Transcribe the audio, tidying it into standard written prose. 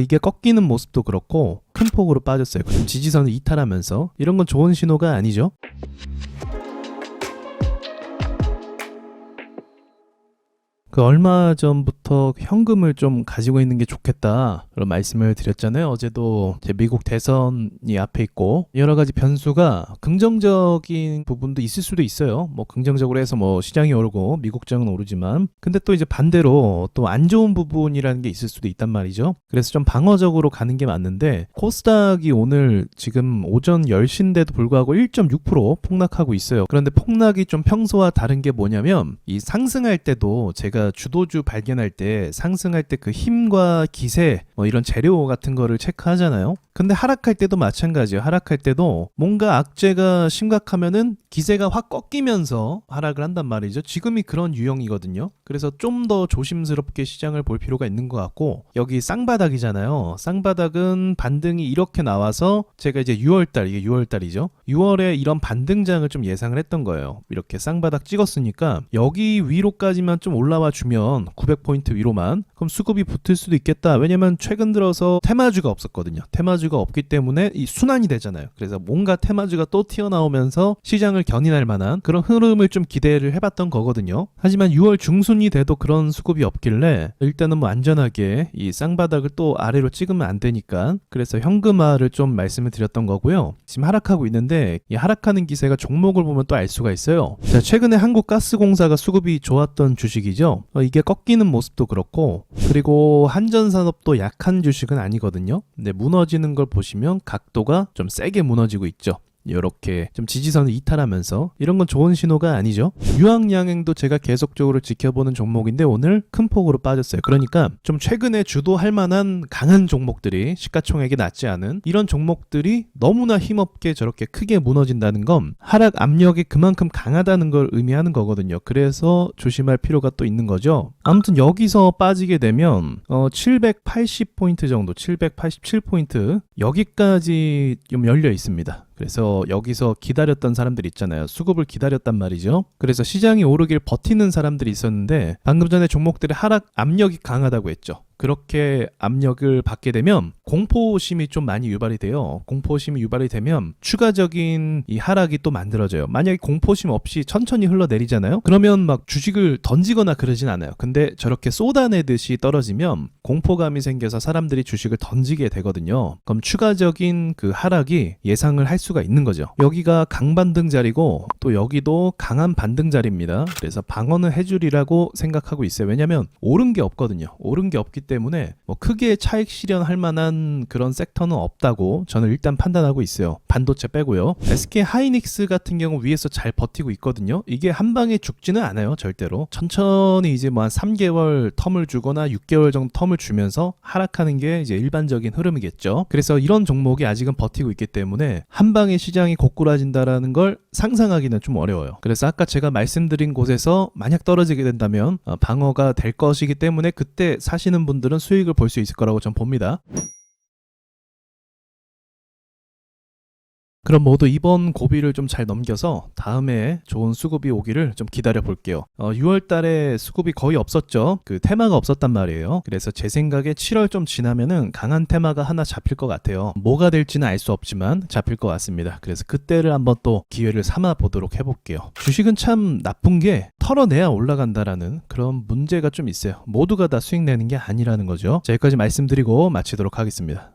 이게 꺾이는 모습도 그렇고 큰 폭으로 빠졌어요. 그럼 지지선을 이탈하면서 이런 건 좋은 신호가 아니죠. 얼마 전부터 현금을 좀 가지고 있는 게 좋겠다 그런 말씀을 드렸잖아요. 어제도 제 미국 대선이 앞에 있고 여러 가지 변수가 긍정적인 부분도 있을 수도 있어요. 긍정적으로 해서 시장이 오르고 미국장은 오르지만 근데 또 이제 반대로 또 안 좋은 부분이라는 게 있을 수도 있단 말이죠. 그래서 좀 방어적으로 가는 게 맞는데 코스닥이 오늘 지금 오전 10시인데도 불구하고 1.6% 폭락하고 있어요. 그런데 폭락이 좀 평소와 다른 게 뭐냐면 이 상승할 때도 제가 주도주 발견할 때 상승할 때 그 힘과 기세 이런 재료 같은 거를 체크하잖아요. 근데 하락할 때도 마찬가지예요. 하락할 때도 뭔가 악재가 심각하면은 기세가 확 꺾이면서 하락을 한단 말이죠. 지금이 그런 유형이거든요. 그래서 좀 더 조심스럽게 시장을 볼 필요가 있는 것 같고 여기 쌍바닥이잖아요. 쌍바닥은 반등이 이렇게 나와서 제가 이제 6월달 이게 6월달이죠. 6월에 이런 반등장을 좀 예상을 했던 거예요. 이렇게 쌍바닥 찍었으니까 여기 위로까지만 좀 올라와 주면 900포인트 위로만 그럼 수급이 붙을 수도 있겠다. 왜냐면 최근 들어서 테마주가 없었거든요. 테마주가 없기 때문에 이 순환이 되잖아요. 그래서 뭔가 테마주가 또 튀어나오면서 시장을 견인할 만한 그런 흐름을 좀 기대를 해봤던 거거든요. 하지만 6월 중순이 돼도 그런 수급이 없길래 일단은 안전하게 이 쌍바닥을 또 아래로 찍으면 안 되니까 그래서 현금화를 좀 말씀을 드렸던 거고요. 지금 하락하고 있는데 이 하락하는 기세가 종목을 보면 또 알 수가 있어요. 자, 최근에 한국가스공사가 수급이 좋았던 주식이죠. 이게 꺾이는 모습도 그렇고 그리고 한전산업도 약한 주식은 아니거든요. 근데 무너지는 걸 보시면 각도가 좀 세게 무너지고 있죠. 이렇게 좀 지지선을 이탈하면서 이런 건 좋은 신호가 아니죠. 유황양행도 제가 계속적으로 지켜보는 종목인데 오늘 큰 폭으로 빠졌어요. 그러니까 좀 최근에 주도할 만한 강한 종목들이 시가총액이 낮지 않은 이런 종목들이 너무나 힘없게 저렇게 크게 무너진다는 건 하락 압력이 그만큼 강하다는 걸 의미하는 거거든요. 그래서 조심할 필요가 또 있는 거죠. 아무튼 여기서 빠지게 되면 780포인트 정도 787포인트 여기까지 좀 열려 있습니다. 그래서 여기서 기다렸던 사람들 있잖아요. 수급을 기다렸단 말이죠. 그래서 시장이 오르길 버티는 사람들이 있었는데 방금 전에 종목들의 하락 압력이 강하다고 했죠. 그렇게 압력을 받게 되면 공포심이 좀 많이 유발이 돼요. 공포심이 유발이 되면 추가적인 이 하락이 또 만들어져요. 만약에 공포심 없이 천천히 흘러내리잖아요. 그러면 막 주식을 던지거나 그러진 않아요. 근데 저렇게 쏟아내듯이 떨어지면 공포감이 생겨서 사람들이 주식을 던지게 되거든요. 그럼 추가적인 그 하락이 예상을 할 수가 있는 거죠. 여기가 강반등 자리고 또 여기도 강한 반등 자리입니다. 그래서 방어는 해주리라고 생각하고 있어요. 왜냐면 오른 게 없거든요. 오른 게 없기 때문에 크게 차익 실현할 만한 그런 섹터는 없다고 저는 일단 판단하고 있어요. 반도체 빼고요. SK 하이닉스 같은 경우 위에서 잘 버티고 있거든요. 이게 한 방에 죽지는 않아요. 절대로. 천천히 이제 한 3개월 텀을 주거나 6개월 정도 텀을 주면서 하락하는 게 이제 일반적인 흐름이겠죠. 그래서 이런 종목이 아직은 버티고 있기 때문에 한 방에 시장이 고꾸라진다라는 걸 상상하기는 좀 어려워요. 그래서 아까 제가 말씀드린 곳에서 만약 떨어지게 된다면 방어가 될 것이기 때문에 그때 사시는 분들은 수익을 볼 수 있을 거라고 전 봅니다. 그럼 모두 이번 고비를 좀 잘 넘겨서 다음에 좋은 수급이 오기를 좀 기다려 볼게요. 6월 달에 수급이 거의 없었죠. 그 테마가 없었단 말이에요. 그래서 제 생각에 7월 좀 지나면은 강한 테마가 하나 잡힐 것 같아요. 뭐가 될지는 알 수 없지만 잡힐 것 같습니다. 그래서 그때를 한번 또 기회를 삼아 보도록 해볼게요. 주식은 참 나쁜 게 털어내야 올라간다라는 그런 문제가 좀 있어요. 모두가 다 수익 내는 게 아니라는 거죠. 자, 여기까지 말씀드리고 마치도록 하겠습니다.